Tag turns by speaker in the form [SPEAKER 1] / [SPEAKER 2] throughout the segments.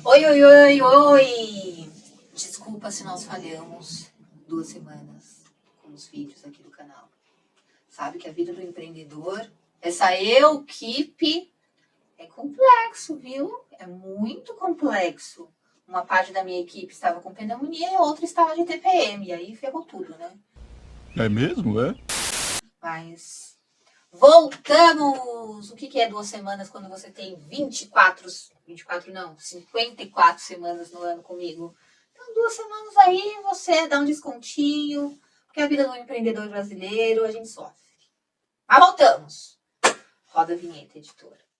[SPEAKER 1] Oi, oi, oi, oi! Desculpa se nós falhamos 2 semanas com os vídeos aqui do canal. Sabe que a vida do empreendedor, essa equipe, é complexo, viu? É muito complexo. Uma parte da minha equipe estava com pneumonia e a outra estava de TPM. E aí ferrou tudo, né?
[SPEAKER 2] É mesmo, é?
[SPEAKER 1] Mas voltamos! O que é 2 semanas quando você tem 24 não, 54 semanas no ano comigo? Então, 2 semanas aí você dá um descontinho, porque a vida do empreendedor brasileiro a gente sofre. Mas voltamos! Roda a vinheta, editora.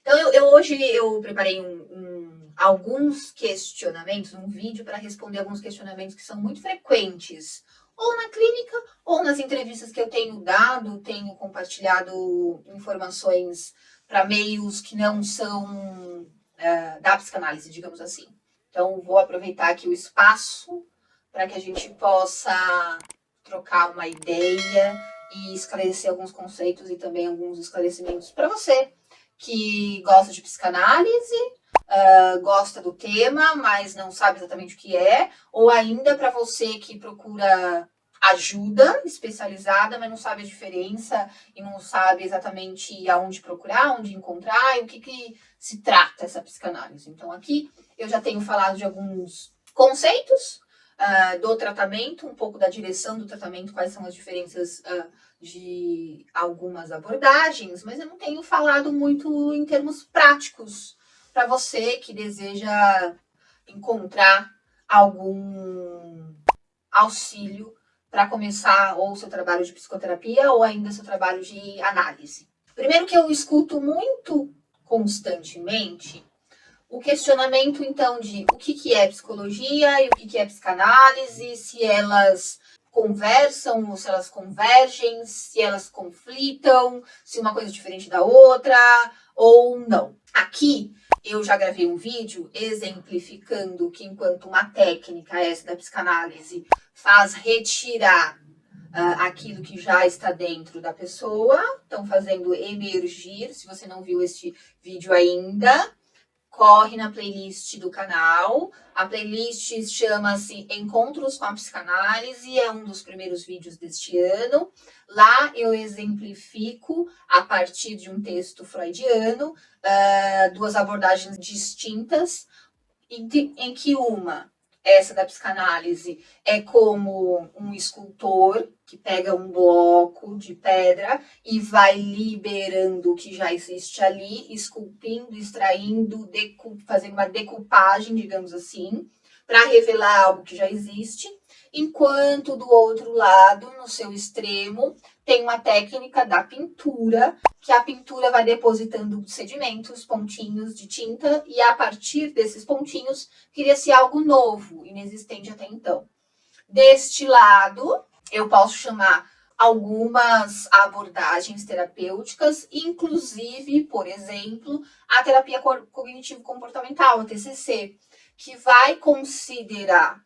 [SPEAKER 1] Então, hoje eu preparei alguns questionamentos, um vídeo para responder alguns questionamentos que são muito frequentes, ou na clínica, ou nas entrevistas que eu tenho dado, tenho compartilhado informações para meios que não são da psicanálise, digamos assim. Então, vou aproveitar aqui o espaço para que a gente possa trocar uma ideia e esclarecer alguns conceitos e também alguns esclarecimentos para você que gosta de psicanálise, gosta do tema, mas não sabe exatamente o que é, ou ainda para você que procura ajuda especializada, mas não sabe a diferença e não sabe exatamente aonde procurar, onde encontrar e o que se trata essa psicanálise. Então, aqui eu já tenho falado de alguns conceitos do tratamento, um pouco da direção do tratamento, quais são as diferenças de algumas abordagens, mas eu não tenho falado muito em termos práticos para você que deseja encontrar algum auxílio para começar ou seu trabalho de psicoterapia ou ainda seu trabalho de análise. Primeiro que eu escuto muito constantemente o questionamento, então, de o que é psicologia e o que é psicanálise, se elas conversam ou se elas convergem, se elas conflitam, se uma coisa é diferente da outra ou não. Aqui eu já gravei um vídeo exemplificando que enquanto uma técnica, essa da psicanálise, faz retirar aquilo que já está dentro da pessoa, estão fazendo emergir. Se você não viu este vídeo ainda, corre na playlist do canal. A playlist chama-se Encontros com a Psicanálise, é um dos primeiros vídeos deste ano. Lá eu exemplifico, a partir de um texto freudiano, duas abordagens distintas, em que uma, essa da psicanálise, é como um escultor que pega um bloco de pedra e vai liberando o que já existe ali, esculpindo, extraindo, fazendo uma decupagem, digamos assim, para revelar algo que já existe, enquanto do outro lado, no seu extremo, tem uma técnica da pintura, que a pintura vai depositando sedimentos, pontinhos de tinta, e a partir desses pontinhos cria-se algo novo, inexistente até então. Deste lado, eu posso chamar algumas abordagens terapêuticas, inclusive, por exemplo, a terapia cognitivo-comportamental, a TCC, que vai considerar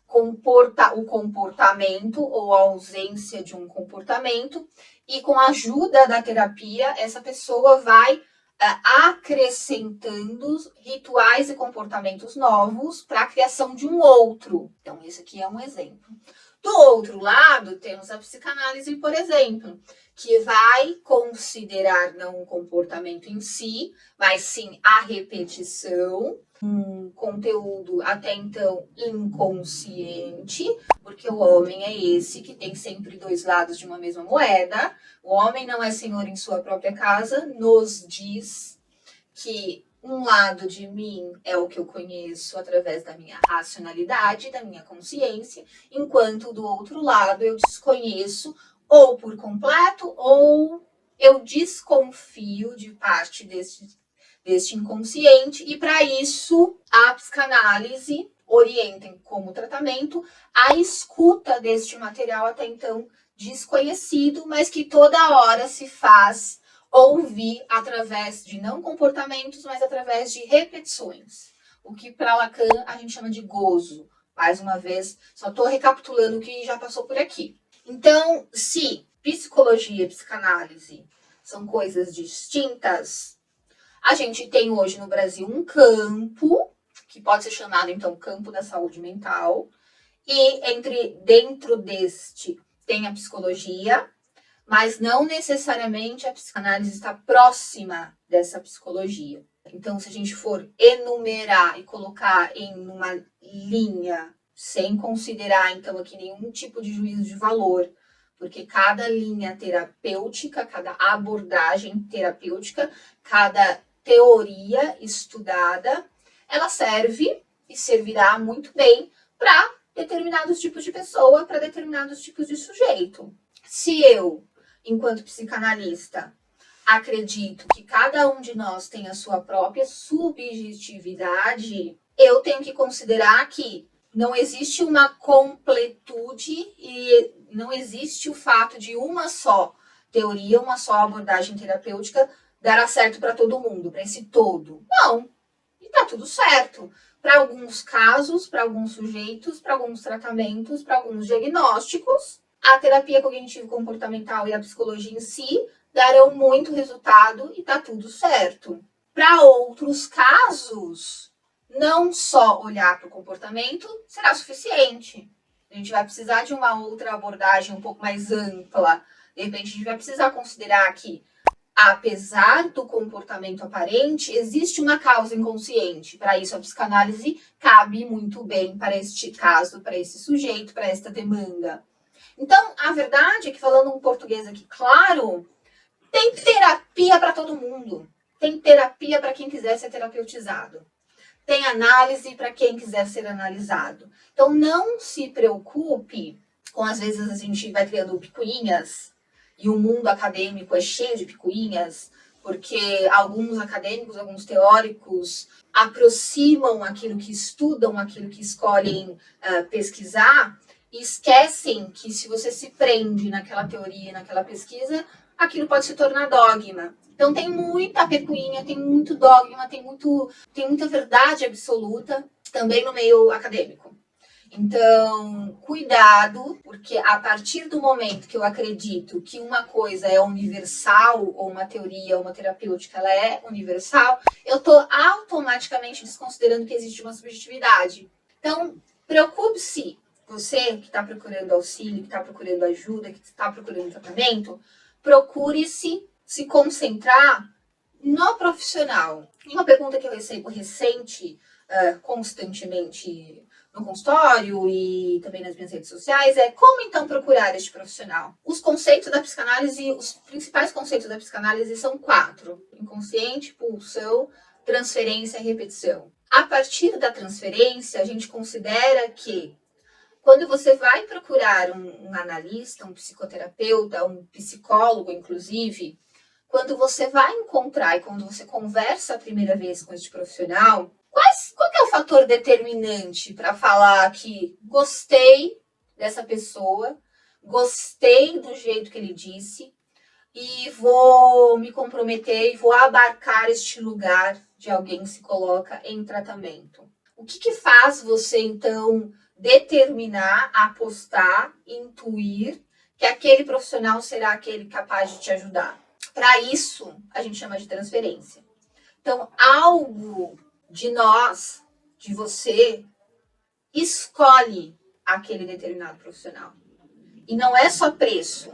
[SPEAKER 1] o comportamento ou a ausência de um comportamento, e com a ajuda da terapia, essa pessoa vai acrescentando rituais e comportamentos novos para a criação de um outro. Então, esse aqui é um exemplo. Do outro lado, temos a psicanálise, por exemplo, que vai considerar não o comportamento em si, mas sim a repetição, um conteúdo até então inconsciente, porque o homem é esse que tem sempre dois lados de uma mesma moeda. O homem não é senhor em sua própria casa, nos diz que Um lado de mim é o que eu conheço através da minha racionalidade, da minha consciência, enquanto do outro lado eu desconheço ou por completo ou eu desconfio de parte deste inconsciente, e para isso a psicanálise orienta como tratamento a escuta deste material até então desconhecido, mas que toda hora se faz ouvir através de não comportamentos, mas através de repetições. O que para Lacan a gente chama de gozo. Mais uma vez, só estou recapitulando o que já passou por aqui. Então, se psicologia e psicanálise são coisas distintas, a gente tem hoje no Brasil um campo, que pode ser chamado então campo da saúde mental, e dentro deste tem a psicologia, mas não necessariamente a psicanálise está próxima dessa psicologia. Então, se a gente for enumerar e colocar em uma linha, sem considerar, então, aqui nenhum tipo de juízo de valor, porque cada linha terapêutica, cada abordagem terapêutica, cada teoria estudada, ela serve e servirá muito bem para determinados tipos de pessoa, para determinados tipos de sujeito. Se eu, enquanto psicanalista, acredito que cada um de nós tem a sua própria subjetividade, eu tenho que considerar que não existe uma completude e não existe o fato de uma só teoria, uma só abordagem terapêutica dará certo para todo mundo, para esse todo. Não, e tá tudo certo. Para alguns casos, para alguns sujeitos, para alguns tratamentos, para alguns diagnósticos, a terapia cognitivo-comportamental e a psicologia em si darão muito resultado e tá tudo certo. Para outros casos, não só olhar para o comportamento será suficiente. A gente vai precisar de uma outra abordagem um pouco mais ampla. De repente, a gente vai precisar considerar que, apesar do comportamento aparente, existe uma causa inconsciente. Para isso, a psicanálise cabe muito bem para este caso, para esse sujeito, para esta demanda. Então, a verdade é que, falando um português aqui claro, tem terapia para todo mundo. Tem terapia para quem quiser ser terapeutizado. Tem análise para quem quiser ser analisado. Então, não se preocupe com, às vezes, a gente vai criando picuinhas, e o mundo acadêmico é cheio de picuinhas, porque alguns acadêmicos, alguns teóricos aproximam aquilo que estudam, aquilo que escolhem pesquisar, e esquecem que se você se prende naquela teoria, naquela pesquisa, aquilo pode se tornar dogma. Então tem muita picuinha, tem muito dogma, tem muita verdade absoluta também no meio acadêmico. Então, cuidado, porque a partir do momento que eu acredito que uma coisa é universal, ou uma teoria, ou uma terapêutica, ela é universal, eu estou automaticamente desconsiderando que existe uma subjetividade. Então, preocupe-se, você que está procurando auxílio, que está procurando ajuda, que está procurando tratamento, procure-se se concentrar no profissional. E uma pergunta que eu recebo constantemente no consultório e também nas minhas redes sociais é: como então procurar este profissional? Os conceitos da psicanálise, os principais conceitos da psicanálise são 4: inconsciente, pulsão, transferência e repetição. A partir da transferência, a gente considera que quando você vai procurar um analista, um psicoterapeuta, um psicólogo, inclusive, quando você vai encontrar e quando você conversa a primeira vez com este profissional, qual que é o fator determinante para falar que gostei dessa pessoa, gostei do jeito que ele disse e vou me comprometer e vou abarcar este lugar de alguém que se coloca em tratamento? O que faz você, então, determinar, apostar, intuir que aquele profissional será aquele capaz de te ajudar? Para isso, a gente chama de transferência. Então, algo de nós, de você, escolhe aquele determinado profissional. E não é só preço,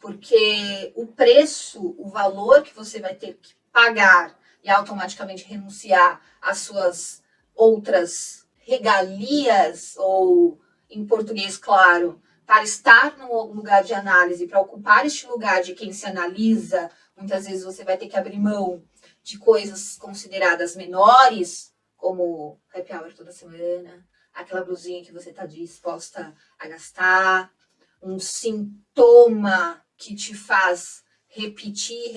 [SPEAKER 1] porque o preço, o valor que você vai ter que pagar e automaticamente renunciar às suas outras regalias, ou, em português claro, para estar no lugar de análise, para ocupar este lugar de quem se analisa, muitas vezes você vai ter que abrir mão de coisas consideradas menores, como happy hour toda semana, aquela blusinha que você está disposta a gastar, um sintoma que te faz repetir.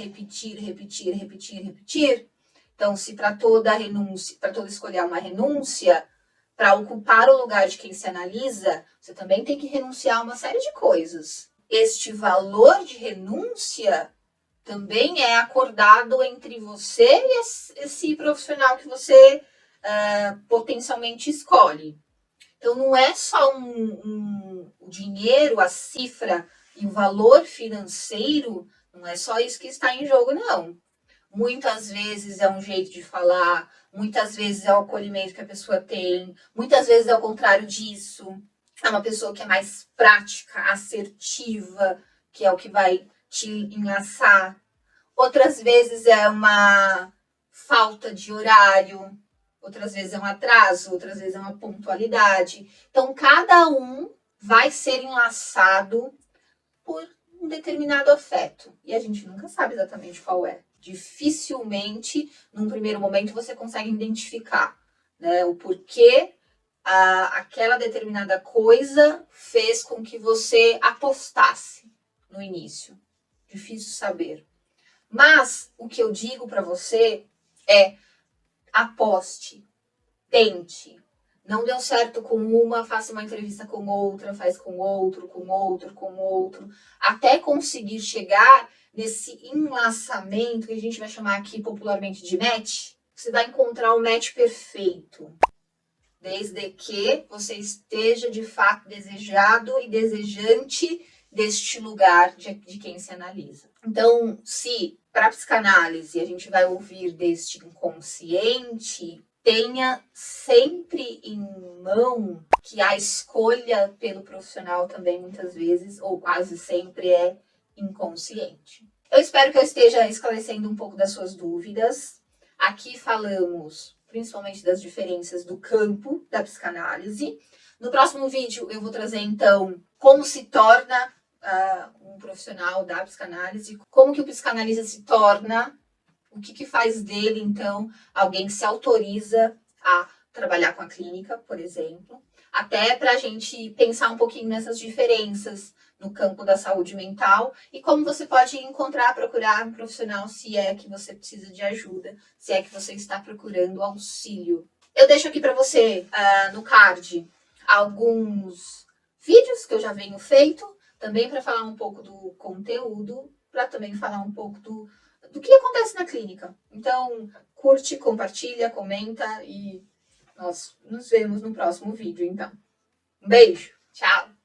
[SPEAKER 1] Então, se para toda renúncia, para toda escolha há uma renúncia, para ocupar o lugar de quem se analisa, você também tem que renunciar a uma série de coisas. Este valor de renúncia também é acordado entre você e esse profissional que você potencialmente escolhe. Então, não é só o dinheiro, a cifra e o valor financeiro, não é só isso que está em jogo, não. Muitas vezes é um jeito de falar, muitas vezes é o acolhimento que a pessoa tem, muitas vezes é o contrário disso. É uma pessoa que é mais prática, assertiva, que é o que vai te enlaçar. Outras vezes é uma falta de horário, outras vezes é um atraso, outras vezes é uma pontualidade. Então, cada um vai ser enlaçado por um determinado afeto. E a gente nunca sabe exatamente qual é. Dificilmente, num primeiro momento, você consegue identificar, né, o porquê aquela determinada coisa fez com que você apostasse no início. Difícil saber. Mas o que eu digo para você é: aposte, tente. Não deu certo com uma, faça uma entrevista com outra, faz com outro, até conseguir chegar nesse enlaçamento que a gente vai chamar aqui popularmente de match. Você vai encontrar o match perfeito, desde que você esteja de fato desejado e desejante deste lugar de quem se analisa. Então, se para a psicanálise a gente vai ouvir deste inconsciente, tenha sempre em mão que a escolha pelo profissional também muitas vezes, ou quase sempre, é inconsciente. Eu espero que eu esteja esclarecendo um pouco das suas dúvidas. Aqui falamos principalmente das diferenças do campo da psicanálise. No próximo vídeo eu vou trazer então como se torna um profissional da psicanálise, como que o psicanalista se torna, o que faz dele, então, alguém que se autoriza a trabalhar com a clínica, por exemplo, até para a gente pensar um pouquinho nessas diferenças no campo da saúde mental e como você pode procurar um profissional se é que você precisa de ajuda, se é que você está procurando auxílio. Eu deixo aqui para você, no card, alguns vídeos que eu já venho feito, também para falar um pouco do conteúdo, para também falar um pouco do que acontece na clínica. Então, curte, compartilha, comenta e nós nos vemos no próximo vídeo, então. Um beijo, tchau!